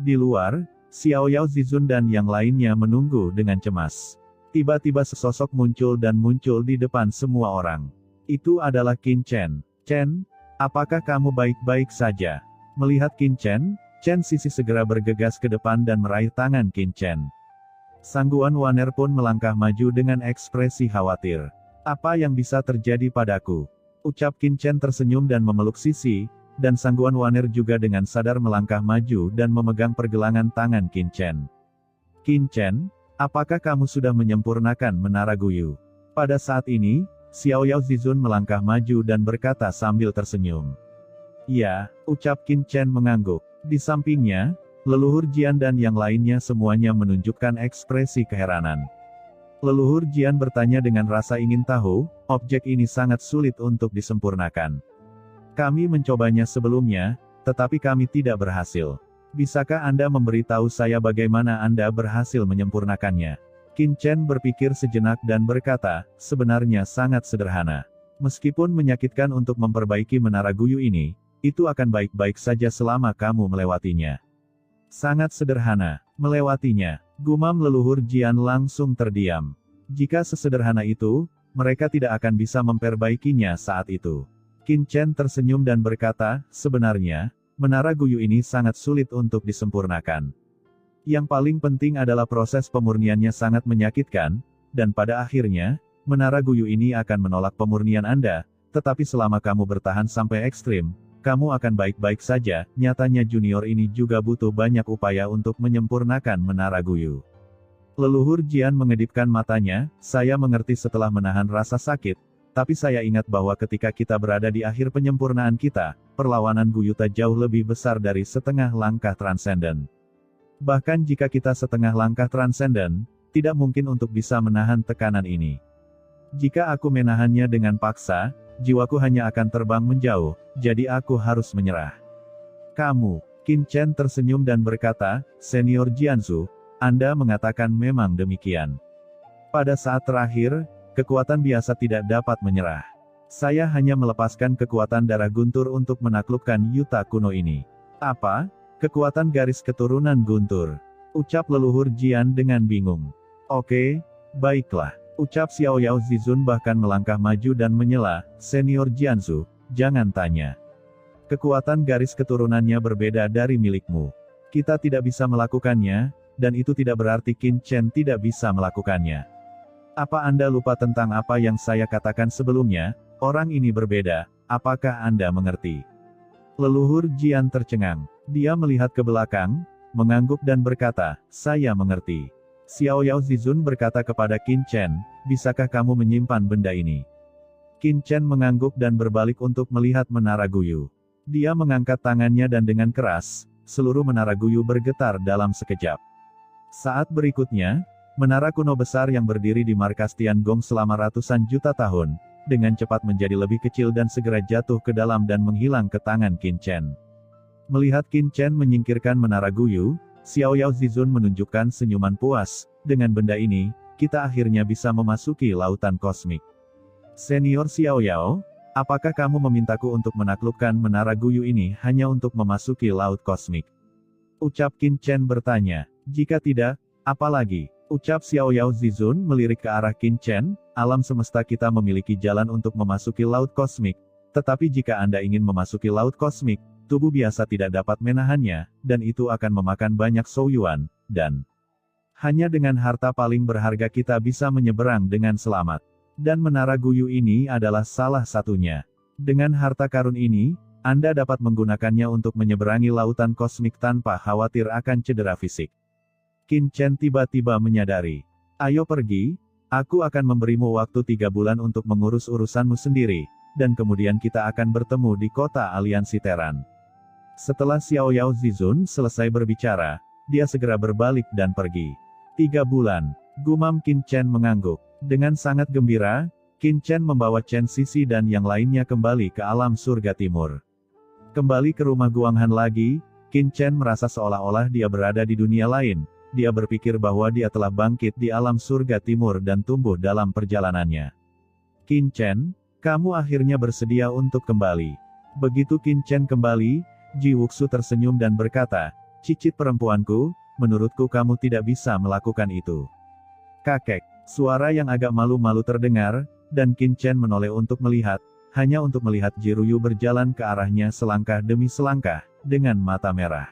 Di luar, Xiao Yao Zizun dan yang lainnya menunggu dengan cemas. Tiba-tiba sesosok muncul di depan semua orang. Itu adalah Qin Chen. Chen, apakah kamu baik-baik saja? Melihat Qin Chen, Chen Sisi segera bergegas ke depan dan meraih tangan Qin Chen. Sangguan Waner pun melangkah maju dengan ekspresi khawatir. Apa yang bisa terjadi padaku? Ucap Qin Chen tersenyum dan memeluk Sisi, dan Sangguan Waner juga dengan sadar melangkah maju dan memegang pergelangan tangan Qin Chen. Qin Chen, apakah kamu sudah menyempurnakan menara Guyu? Pada saat ini, Xiao Yao Zizun melangkah maju dan berkata sambil tersenyum. Ya, ucap Qin Chen mengangguk. Di sampingnya, leluhur Jian dan yang lainnya semuanya menunjukkan ekspresi keheranan. Leluhur Jian bertanya dengan rasa ingin tahu, objek ini sangat sulit untuk disempurnakan. Kami mencobanya sebelumnya, tetapi kami tidak berhasil. Bisakah Anda memberitahu saya bagaimana Anda berhasil menyempurnakannya? Qin Chen berpikir sejenak dan berkata, sebenarnya sangat sederhana. Meskipun menyakitkan untuk memperbaiki menara Guyu ini, itu akan baik-baik saja selama kamu melewatinya. Sangat sederhana, melewatinya. Gumam leluhur Jian langsung terdiam. Jika sesederhana itu, mereka tidak akan bisa memperbaikinya saat itu. Qin Chen tersenyum dan berkata, sebenarnya, menara Guyu ini sangat sulit untuk disempurnakan. Yang paling penting adalah proses pemurniannya sangat menyakitkan, dan pada akhirnya, menara Guyu ini akan menolak pemurnian Anda, tetapi selama kamu bertahan sampai ekstrim, kamu akan baik-baik saja. Nyatanya junior ini juga butuh banyak upaya untuk menyempurnakan menara Guyu. Leluhur Jian mengedipkan matanya, saya mengerti setelah menahan rasa sakit, tapi saya ingat bahwa ketika kita berada di akhir penyempurnaan kita, perlawanan Guyuta jauh lebih besar dari setengah langkah transenden. Bahkan jika kita setengah langkah transenden, tidak mungkin untuk bisa menahan tekanan ini. Jika aku menahannya dengan paksa, jiwaku hanya akan terbang menjauh, jadi aku harus menyerah. Kamu, Qin Chen tersenyum dan berkata, Senior Jianzu, Anda mengatakan memang demikian. Pada saat terakhir, kekuatan biasa tidak dapat menyerah. Saya hanya melepaskan kekuatan darah guntur untuk menaklukkan yuta kuno ini. Apa? Kekuatan garis keturunan guntur. Ucap leluhur Jian dengan bingung. Oke, baiklah. Ucap Xiao Yao Zizun bahkan melangkah maju dan menyela, Senior Jianzu, jangan tanya. Kekuatan garis keturunannya berbeda dari milikmu. Kita tidak bisa melakukannya, dan itu tidak berarti Qin Chen tidak bisa melakukannya. Apa Anda lupa tentang apa yang saya katakan sebelumnya? Orang ini berbeda, apakah Anda mengerti? Leluhur Jian tercengang. Dia melihat ke belakang, mengangguk dan berkata, saya mengerti. Xiao Yao Zizun berkata kepada Qin Chen, bisakah kamu menyimpan benda ini? Qin Chen mengangguk dan berbalik untuk melihat menara Guyu. Dia mengangkat tangannya dan dengan keras, seluruh menara Guyu bergetar dalam sekejap. Saat berikutnya, menara kuno besar yang berdiri di markas Tiangong selama ratusan juta tahun, dengan cepat menjadi lebih kecil dan segera jatuh ke dalam dan menghilang ke tangan Qin Chen. Melihat Qin Chen menyingkirkan menara Guyu, Xiao Yao Zizun menunjukkan senyuman puas, dengan benda ini, kita akhirnya bisa memasuki lautan kosmik. Senior Xiao Yao, apakah kamu memintaku untuk menaklukkan menara Guyu ini hanya untuk memasuki laut kosmik? Ucap Qin Chen bertanya, jika tidak, apa lagi? Ucap Xiao Yao Zizun melirik ke arah Qin Chen, alam semesta kita memiliki jalan untuk memasuki laut kosmik, tetapi jika Anda ingin memasuki laut kosmik, tubuh biasa tidak dapat menahannya, dan itu akan memakan banyak souyuan, dan hanya dengan harta paling berharga kita bisa menyeberang dengan selamat. Dan menara Guyu ini adalah salah satunya. Dengan harta karun ini, Anda dapat menggunakannya untuk menyeberangi lautan kosmik tanpa khawatir akan cedera fisik. Qin Chen tiba-tiba menyadari. Ayo pergi, aku akan memberimu waktu 3 bulan untuk mengurus urusanmu sendiri, dan kemudian kita akan bertemu di kota aliansi Teran. Setelah Xiao Yao Zizun selesai berbicara, dia segera berbalik dan pergi. 3 bulan, gumam Qin Chen mengangguk. Dengan sangat gembira, Qin Chen membawa Chen Sisi dan yang lainnya kembali ke alam surga timur. Kembali ke rumah Guanghan lagi, Qin Chen merasa seolah-olah dia berada di dunia lain. Dia berpikir bahwa dia telah bangkit di alam surga timur dan tumbuh dalam perjalanannya. Qin Chen, kamu akhirnya bersedia untuk kembali. Begitu Qin Chen kembali, Ji Wuxu tersenyum dan berkata, Cicit perempuanku, menurutku kamu tidak bisa melakukan itu. Kakek, suara yang agak malu-malu terdengar, dan Qin Chen menoleh untuk melihat, hanya untuk melihat Ji Ruyu berjalan ke arahnya selangkah demi selangkah, dengan mata merah.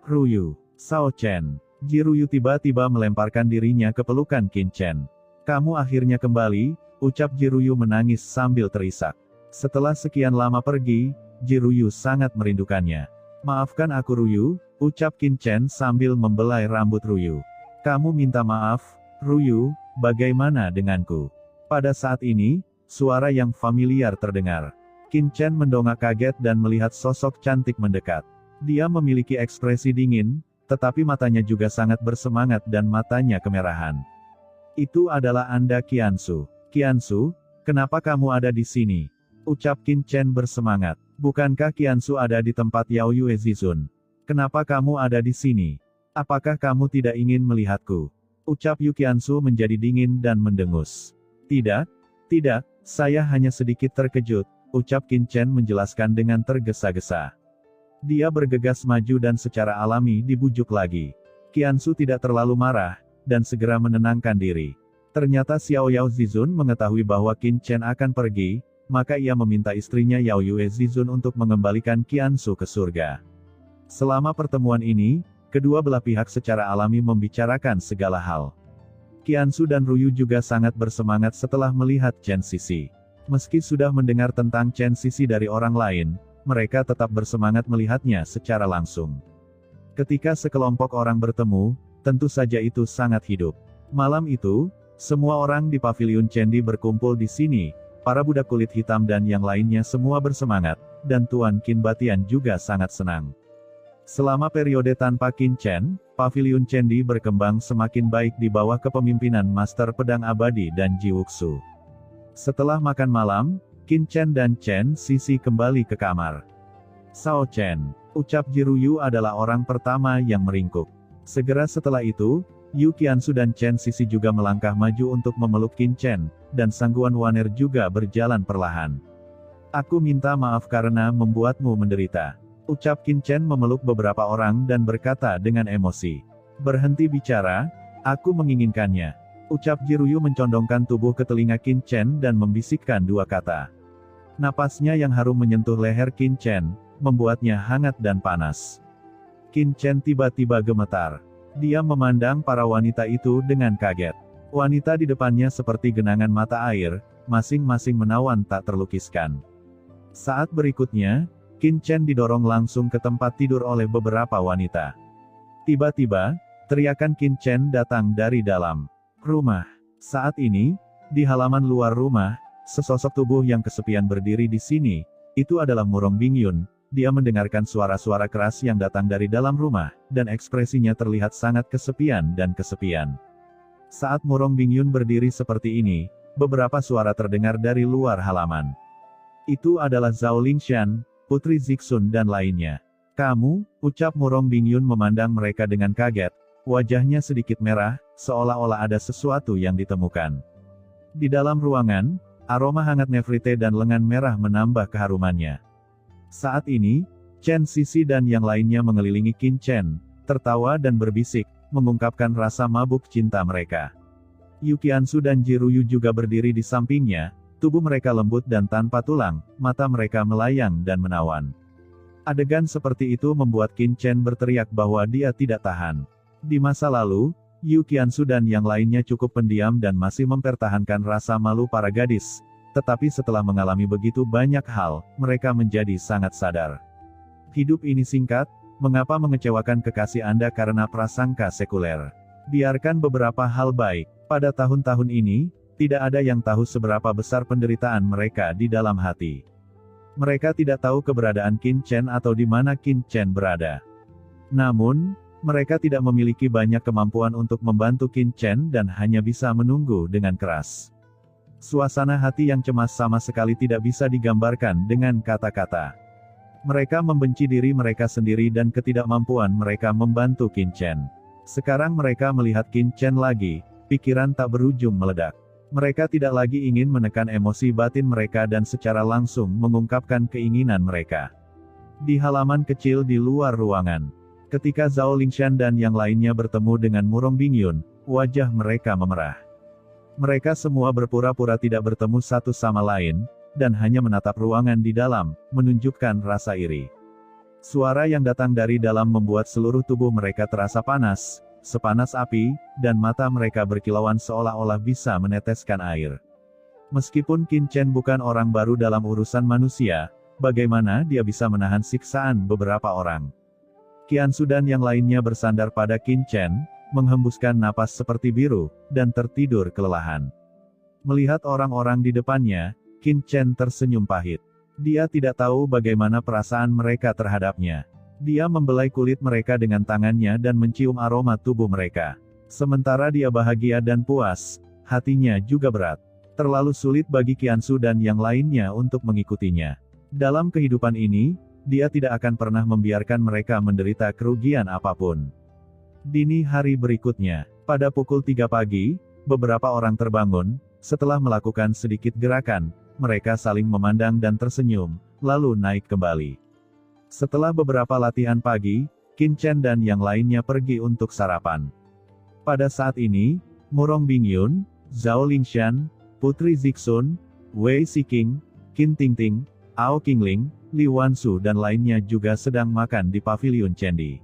Ruyu, Sao Chen. Ji Ruyu tiba-tiba melemparkan dirinya ke pelukan Qin Chen. Kamu akhirnya kembali, ucap Ji Ruyu menangis sambil terisak. Setelah sekian lama pergi, Ji Ruyu sangat merindukannya. Maafkan aku Ruyu, ucap Qin Chen sambil membelai rambut Ruyu. Kamu minta maaf, Ruyu, bagaimana denganku? Pada saat ini, suara yang familiar terdengar. Qin Chen mendongak kaget dan melihat sosok cantik mendekat. Dia memiliki ekspresi dingin, tetapi matanya juga sangat bersemangat dan matanya kemerahan. Itu adalah Anda Qiansu. Qiansu, kenapa kamu ada di sini? Ucap Qin Chen bersemangat. Bukankah Qiansu ada di tempat Yao Yue Zizun? Kenapa kamu ada di sini? Apakah kamu tidak ingin melihatku? Ucap Yu Qiansu menjadi dingin dan mendengus. Tidak, saya hanya sedikit terkejut, ucap Qin Chen menjelaskan dengan tergesa-gesa. Dia bergegas maju dan secara alami dibujuk lagi. Qiansu tidak terlalu marah, dan segera menenangkan diri. Ternyata Xiao Yao Zizun mengetahui bahwa Qin Chen akan pergi, maka ia meminta istrinya Yao Yue Zizun untuk mengembalikan Qiansu ke surga. Selama pertemuan ini, kedua belah pihak secara alami membicarakan segala hal. Qiansu dan Ruyu juga sangat bersemangat setelah melihat Chen Sisi. Meski sudah mendengar tentang Chen Sisi dari orang lain, mereka tetap bersemangat melihatnya secara langsung. Ketika sekelompok orang bertemu, tentu saja itu sangat hidup. Malam itu, semua orang di pavilion Chendi berkumpul di sini, para budak kulit hitam dan yang lainnya semua bersemangat, dan Tuan Qin Batian juga sangat senang. Selama periode tanpa Qin Chen, pavilion Chendi berkembang semakin baik di bawah kepemimpinan Master Pedang Abadi dan Ji Wuxu. Setelah makan malam, Qin Chen dan Chen Sisi kembali ke kamar. Sao Chen, ucap Ji Ruyu adalah orang pertama yang meringkuk. Segera setelah itu, Yu Qiansu dan Chen Sisi juga melangkah maju untuk memeluk Qin Chen, dan Sangguan Waner juga berjalan perlahan. Aku minta maaf karena membuatmu menderita. Ucap Qin Chen memeluk beberapa orang dan berkata dengan emosi. Berhenti bicara, aku menginginkannya. Ucap Ji Ruyu mencondongkan tubuh ke telinga Qin Chen dan membisikkan dua kata. Napasnya yang harum menyentuh leher Qin Chen, membuatnya hangat dan panas. Qin Chen tiba-tiba gemetar. Dia memandang para wanita itu dengan kaget. Wanita di depannya seperti genangan mata air, masing-masing menawan tak terlukiskan. Saat berikutnya, Qin Chen didorong langsung ke tempat tidur oleh beberapa wanita. Tiba-tiba, teriakan Qin Chen datang dari dalam rumah. Saat ini, di halaman luar rumah, sesosok tubuh yang kesepian berdiri di sini. Itu adalah Murong Bingyun. Dia mendengarkan suara-suara keras yang datang dari dalam rumah, dan ekspresinya terlihat sangat kesepian dan kesepian. Saat Murong Bingyun berdiri seperti ini, beberapa suara terdengar dari luar halaman. Itu adalah Zhao Lingshan, Putri Zixun dan lainnya. Kamu, ucap Murong Bingyun memandang mereka dengan kaget, wajahnya sedikit merah, seolah-olah ada sesuatu yang ditemukan. Di dalam ruangan, aroma hangat nefrite dan lengan merah menambah keharumannya. Saat ini, Chen Sisi dan yang lainnya mengelilingi Qin Chen, tertawa dan berbisik, mengungkapkan rasa mabuk cinta mereka. Yu Qiansu dan Ji Ruyu juga berdiri di sampingnya, tubuh mereka lembut dan tanpa tulang, mata mereka melayang dan menawan. Adegan seperti itu membuat Qin Chen berteriak bahwa dia tidak tahan. Di masa lalu, Yu Qiansu dan yang lainnya cukup pendiam dan masih mempertahankan rasa malu para gadis. Tetapi setelah mengalami begitu banyak hal, mereka menjadi sangat sadar. Hidup ini singkat, mengapa mengecewakan kekasih Anda karena prasangka sekuler? Biarkan beberapa hal baik. Pada tahun-tahun ini, tidak ada yang tahu seberapa besar penderitaan mereka di dalam hati. Mereka tidak tahu keberadaan Qin Chen atau di mana Qin Chen berada. Namun, mereka tidak memiliki banyak kemampuan untuk membantu Qin Chen dan hanya bisa menunggu dengan keras. Suasana hati yang cemas sama sekali tidak bisa digambarkan dengan kata-kata. Mereka membenci diri mereka sendiri dan ketidakmampuan mereka membantu Qin Chen. Sekarang mereka melihat Qin Chen lagi, pikiran tak berujung meledak. Mereka tidak lagi ingin menekan emosi batin mereka dan secara langsung mengungkapkan keinginan mereka. Di halaman kecil di luar ruangan, Ketika Zhao Lingshan dan yang lainnya bertemu dengan Murong Bingyun, wajah mereka memerah. Mereka semua berpura-pura tidak bertemu satu sama lain, dan hanya menatap ruangan di dalam, menunjukkan rasa iri. Suara yang datang dari dalam membuat seluruh tubuh mereka terasa panas, sepanas api, dan mata mereka berkilauan seolah-olah bisa meneteskan air. Meskipun Qin Chen bukan orang baru dalam urusan manusia, bagaimana dia bisa menahan siksaan beberapa orang? Qiansu dan yang lainnya bersandar pada Qin Chen, menghembuskan napas seperti biru, dan tertidur kelelahan. Melihat orang-orang di depannya, Qin Chen tersenyum pahit. Dia tidak tahu bagaimana perasaan mereka terhadapnya. Dia membelai kulit mereka dengan tangannya dan mencium aroma tubuh mereka. Sementara dia bahagia dan puas, hatinya juga berat. Terlalu sulit bagi Qiansu dan yang lainnya untuk mengikutinya. Dalam kehidupan ini, dia tidak akan pernah membiarkan mereka menderita kerugian apapun. Dini hari berikutnya, pada pukul 3 pagi, beberapa orang terbangun. Setelah melakukan sedikit gerakan, mereka saling memandang dan tersenyum, lalu naik kembali. Setelah beberapa latihan pagi, Qin Chen dan yang lainnya pergi untuk sarapan. Pada saat ini, Murong Bingyun, Zhao Lingshan, Putri Zixun, Wei Siqing, Qin Tingting, Ao Qingling, Li Wansu dan lainnya juga sedang makan di paviliun Chendi.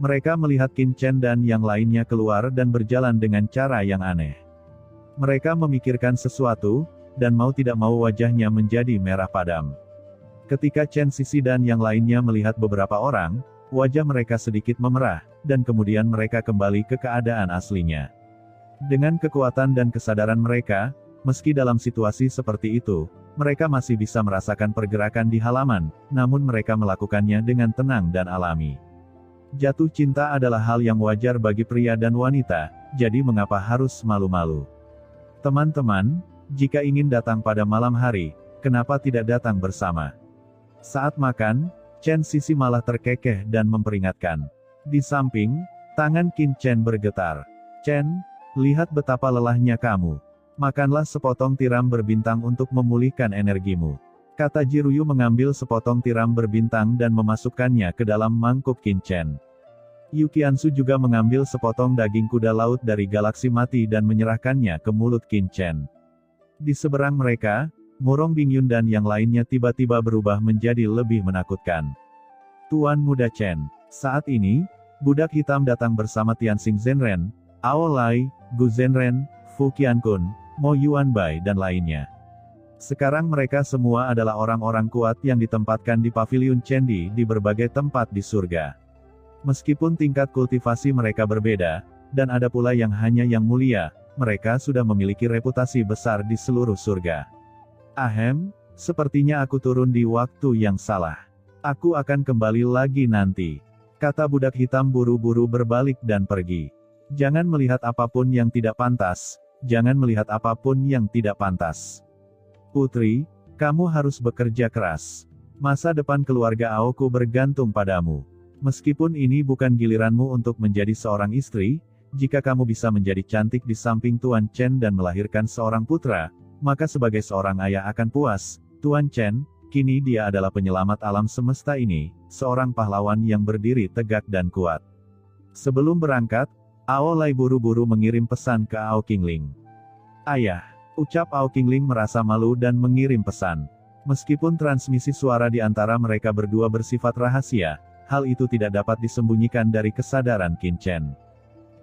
Mereka melihat Qin Chen dan yang lainnya keluar dan berjalan dengan cara yang aneh. Mereka memikirkan sesuatu, dan mau tidak mau wajahnya menjadi merah padam. Ketika Chen Sisi dan yang lainnya melihat beberapa orang, wajah mereka sedikit memerah, dan kemudian mereka kembali ke keadaan aslinya. Dengan kekuatan dan kesadaran mereka, meski dalam situasi seperti itu, mereka masih bisa merasakan pergerakan di halaman, namun mereka melakukannya dengan tenang dan alami. Jatuh cinta adalah hal yang wajar bagi pria dan wanita, jadi mengapa harus malu-malu? Teman-teman, jika ingin datang pada malam hari, kenapa tidak datang bersama? Saat makan, Chen Sisi malah terkekeh dan memperingatkan. Di samping, tangan Qin Chen bergetar. Chen, lihat betapa lelahnya kamu. Makanlah sepotong tiram berbintang untuk memulihkan energimu. Kata Jiruyu mengambil sepotong tiram berbintang dan memasukkannya ke dalam mangkuk Qin Chen. Yu Qiansu juga mengambil sepotong daging kuda laut dari galaksi mati dan menyerahkannya ke mulut Qin Chen. Di seberang mereka, Murong Bingyun dan yang lainnya tiba-tiba berubah menjadi lebih menakutkan. Tuan Muda Chen. Saat ini, budak hitam datang bersama Tianxing Zhenren, Ao Lai, Gu Zhenren, Fu Qiankun, Mo Yuanbai dan lainnya. Sekarang mereka semua adalah orang-orang kuat yang ditempatkan di paviliun Chendi di berbagai tempat di surga. Meskipun tingkat kultivasi mereka berbeda, dan ada pula yang hanya yang mulia, mereka sudah memiliki reputasi besar di seluruh surga. Ahem, sepertinya aku turun di waktu yang salah. Aku akan kembali lagi nanti. Kata budak hitam buru-buru berbalik dan pergi. Jangan melihat apapun yang tidak pantas. Jangan melihat apapun yang tidak pantas. Putri, kamu harus bekerja keras. Masa depan keluarga Aoku bergantung padamu. Meskipun ini bukan giliranmu untuk menjadi seorang istri, jika kamu bisa menjadi cantik di samping Tuan Chen dan melahirkan seorang putra, maka sebagai seorang ayah akan puas. Tuan Chen, kini dia adalah penyelamat alam semesta ini, seorang pahlawan yang berdiri tegak dan kuat. Sebelum berangkat, Ao Lai buru-buru mengirim pesan ke Ao Qingling. Ayah, ucap Ao Qingling merasa malu dan mengirim pesan. Meskipun transmisi suara di antara mereka berdua bersifat rahasia, hal itu tidak dapat disembunyikan dari kesadaran Qin Chen.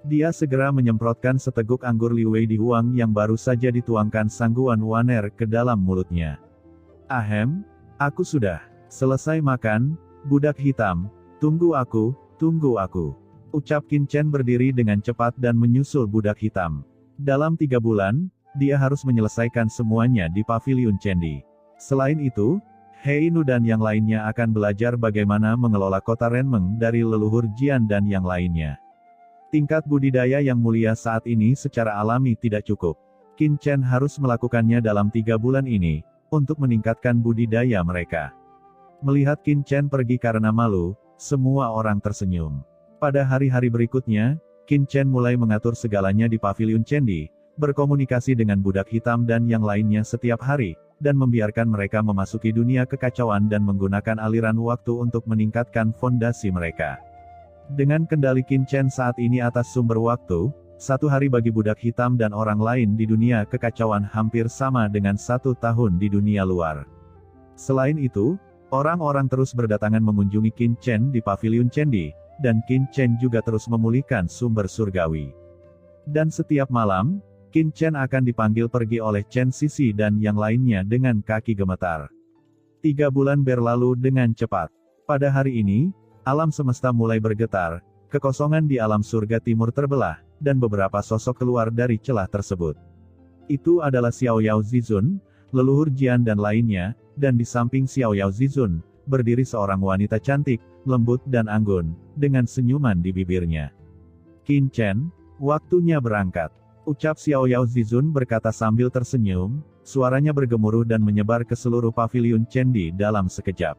Dia segera menyemprotkan seteguk anggur Li Wei di huang yang baru saja dituangkan Sangguan Waner ke dalam mulutnya. Ahem, aku sudah selesai makan, budak hitam, tunggu aku, ucap Qin Chen berdiri dengan cepat dan menyusul budak hitam. Dalam 3 bulan, dia harus menyelesaikan semuanya di paviliun Chendi. Selain itu, Hei Nu dan yang lainnya akan belajar bagaimana mengelola kota Renmeng dari leluhur Jian dan yang lainnya. Tingkat budidaya yang mulia saat ini secara alami tidak cukup. Qin Chen harus melakukannya dalam 3 bulan ini, untuk meningkatkan budidaya mereka. Melihat Qin Chen pergi karena malu, semua orang tersenyum. Pada hari-hari berikutnya, Qin Chen mulai mengatur segalanya di paviliun Chendi, berkomunikasi dengan budak hitam dan yang lainnya setiap hari, dan membiarkan mereka memasuki dunia kekacauan dan menggunakan aliran waktu untuk meningkatkan fondasi mereka. Dengan kendali Qin Chen saat ini atas sumber waktu, 1 hari bagi budak hitam dan orang lain di dunia kekacauan hampir sama dengan 1 tahun di dunia luar. Selain itu, orang-orang terus berdatangan mengunjungi Qin Chen di Paviliun Chendi, dan Qin Chen juga terus memulihkan sumber surgawi. Dan setiap malam, Qin Chen akan dipanggil pergi oleh Chen Sisi dan yang lainnya dengan kaki gemetar. 3 bulan berlalu dengan cepat. Pada hari ini, alam semesta mulai bergetar, kekosongan di alam surga timur terbelah, dan beberapa sosok keluar dari celah tersebut. Itu adalah Xiao Yao Zizun, leluhur Jian dan lainnya, dan di samping Xiao Yao Zizun, berdiri seorang wanita cantik, lembut dan anggun, dengan senyuman di bibirnya. Qin Chen, waktunya berangkat. Ucap Xiao Yao Zizun berkata sambil tersenyum, suaranya bergemuruh dan menyebar ke seluruh paviliun Chendi dalam sekejap.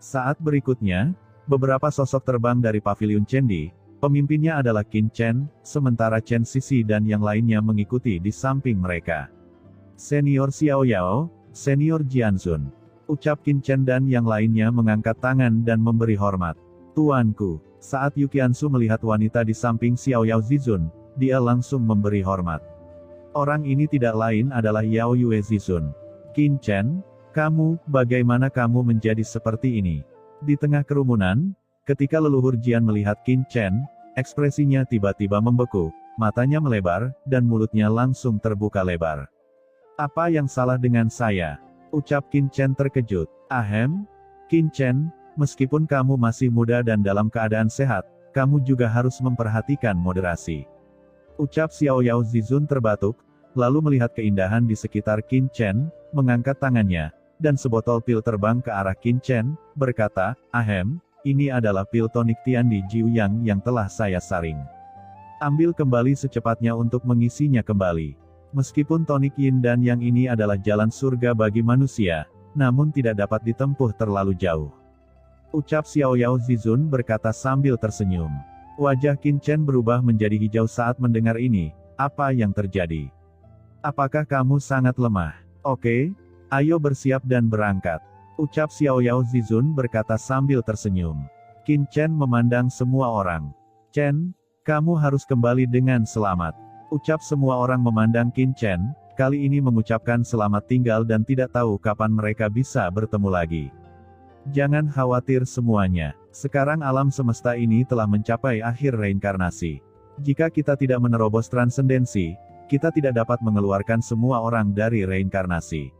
Saat berikutnya, beberapa sosok terbang dari paviliun Chendi, pemimpinnya adalah Qin Chen, sementara Chen Sisi dan yang lainnya mengikuti di samping mereka. Senior Xiao Yao, Senior Jianzun. Ucap Qin Chen dan yang lainnya mengangkat tangan dan memberi hormat. Tuanku, saat Yuqiansu melihat wanita di samping Xiao Yao Zizun, dia langsung memberi hormat. Orang ini tidak lain adalah Yao Yue Zizun. Qin Chen, kamu, bagaimana kamu menjadi seperti ini? Di tengah kerumunan, ketika leluhur Jian melihat Qin Chen, ekspresinya tiba-tiba membeku, matanya melebar, dan mulutnya langsung terbuka lebar. Apa yang salah dengan saya? Ucap Qin Chen terkejut. Ahem, Qin Chen, meskipun kamu masih muda dan dalam keadaan sehat, kamu juga harus memperhatikan moderasi. Ucap Xiao Yao Zizun terbatuk, lalu melihat keindahan di sekitar Qin Chen, mengangkat tangannya, dan sebotol pil terbang ke arah Qin Chen, berkata, Ahem, ini adalah pil tonik Tiandi Jiuyang yang telah saya saring. Ambil kembali secepatnya untuk mengisinya kembali. Meskipun tonik Yin dan Yang ini adalah jalan surga bagi manusia, namun tidak dapat ditempuh terlalu jauh. Ucap Xiao Yao Zizun berkata sambil tersenyum. Wajah Qin Chen berubah menjadi hijau saat mendengar ini. Apa yang terjadi? Apakah kamu sangat lemah? Oke, ayo bersiap dan berangkat. Ucap Xiao Yao Zizun berkata sambil tersenyum. Qin Chen memandang semua orang. Chen, kamu harus kembali dengan selamat. Ucap semua orang memandang Qin Chen, kali ini mengucapkan selamat tinggal dan tidak tahu kapan mereka bisa bertemu lagi. Jangan khawatir semuanya. Sekarang alam semesta ini telah mencapai akhir reinkarnasi. Jika kita tidak menerobos transendensi, kita tidak dapat mengeluarkan semua orang dari reinkarnasi.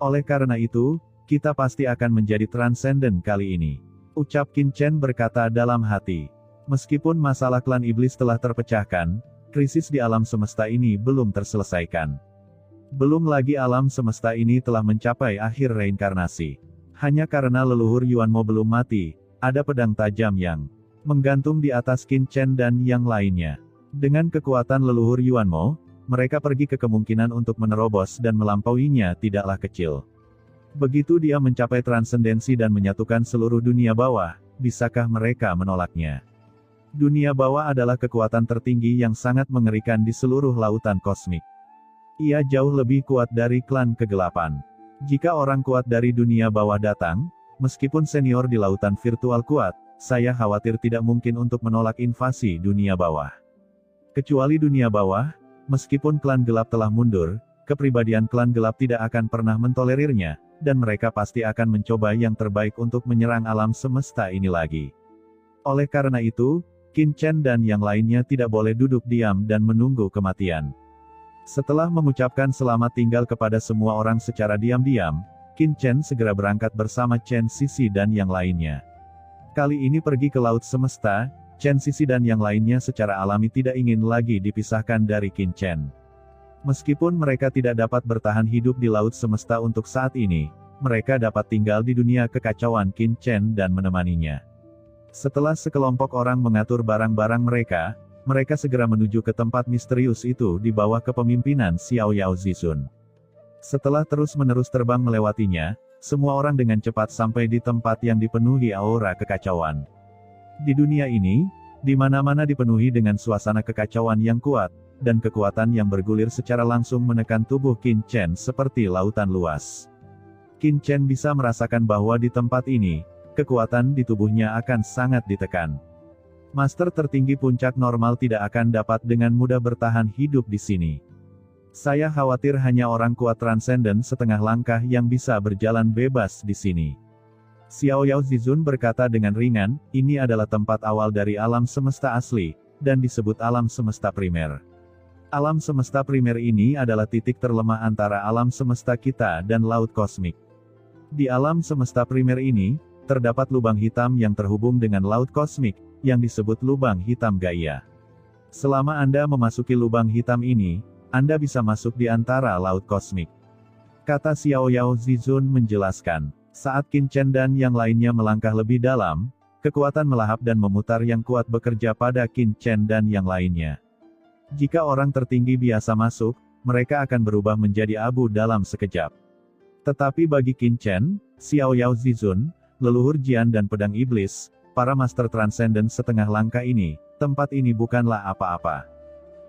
Oleh karena itu, kita pasti akan menjadi transenden kali ini. Ucap Qin Chen berkata dalam hati. Meskipun masalah klan iblis telah terpecahkan, krisis di alam semesta ini belum terselesaikan. Belum lagi alam semesta ini telah mencapai akhir reinkarnasi. Hanya karena leluhur Yuanmo belum mati, ada pedang tajam yang menggantung di atas Qin Chen dan yang lainnya. Dengan kekuatan leluhur Yuanmo, mereka pergi ke kemungkinan untuk menerobos dan melampauinya tidaklah kecil. Begitu dia mencapai transendensi dan menyatukan seluruh dunia bawah, bisakah mereka menolaknya? Dunia bawah adalah kekuatan tertinggi yang sangat mengerikan di seluruh lautan kosmik. Ia jauh lebih kuat dari klan kegelapan. Jika orang kuat dari dunia bawah datang, meskipun senior di lautan virtual kuat, saya khawatir tidak mungkin untuk menolak invasi dunia bawah. Kecuali dunia bawah, meskipun klan gelap telah mundur, kepribadian klan gelap tidak akan pernah mentolerirnya, dan mereka pasti akan mencoba yang terbaik untuk menyerang alam semesta ini lagi. Oleh karena itu, Qin Chen dan yang lainnya tidak boleh duduk diam dan menunggu kematian. Setelah mengucapkan selamat tinggal kepada semua orang secara diam-diam, Qin Chen segera berangkat bersama Chen Sisi dan yang lainnya. Kali ini pergi ke Laut Semesta, Chen Sisi dan yang lainnya secara alami tidak ingin lagi dipisahkan dari Qin Chen. Meskipun mereka tidak dapat bertahan hidup di Laut Semesta untuk saat ini, mereka dapat tinggal di dunia kekacauan Qin Chen dan menemaninya. Setelah sekelompok orang mengatur barang-barang mereka, mereka segera menuju ke tempat misterius itu di bawah kepemimpinan Xiao Yao Zizun. Setelah terus-menerus terbang melewatinya, semua orang dengan cepat sampai di tempat yang dipenuhi aura kekacauan. Di dunia ini, di mana-mana dipenuhi dengan suasana kekacauan yang kuat, dan kekuatan yang bergulir secara langsung menekan tubuh Qin Chen seperti lautan luas. Qin Chen bisa merasakan bahwa di tempat ini, kekuatan di tubuhnya akan sangat ditekan. Master tertinggi puncak normal tidak akan dapat dengan mudah bertahan hidup di sini. Saya khawatir hanya orang kuat transenden setengah langkah yang bisa berjalan bebas di sini. Xiao Yao Zizun berkata dengan ringan, ini adalah tempat awal dari alam semesta asli, dan disebut alam semesta primer. Alam semesta primer ini adalah titik terlemah antara alam semesta kita dan laut kosmik. Di alam semesta primer ini, terdapat lubang hitam yang terhubung dengan laut kosmik, yang disebut lubang hitam Gaia. Selama Anda memasuki lubang hitam ini, Anda bisa masuk di antara laut kosmik. Kata Xiao Yao Zizun menjelaskan. Saat Qin Chen dan yang lainnya melangkah lebih dalam, kekuatan melahap dan memutar yang kuat bekerja pada Qin Chen dan yang lainnya. Jika orang tertinggi biasa masuk, mereka akan berubah menjadi abu dalam sekejap. Tetapi bagi Qin Chen, Xiao Yao Zizun, leluhur Jian dan pedang iblis, para master transenden setengah langkah ini, tempat ini bukanlah apa-apa.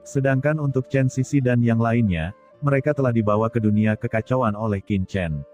Sedangkan untuk Chen Sisi dan yang lainnya, mereka telah dibawa ke dunia kekacauan oleh Qin Chen.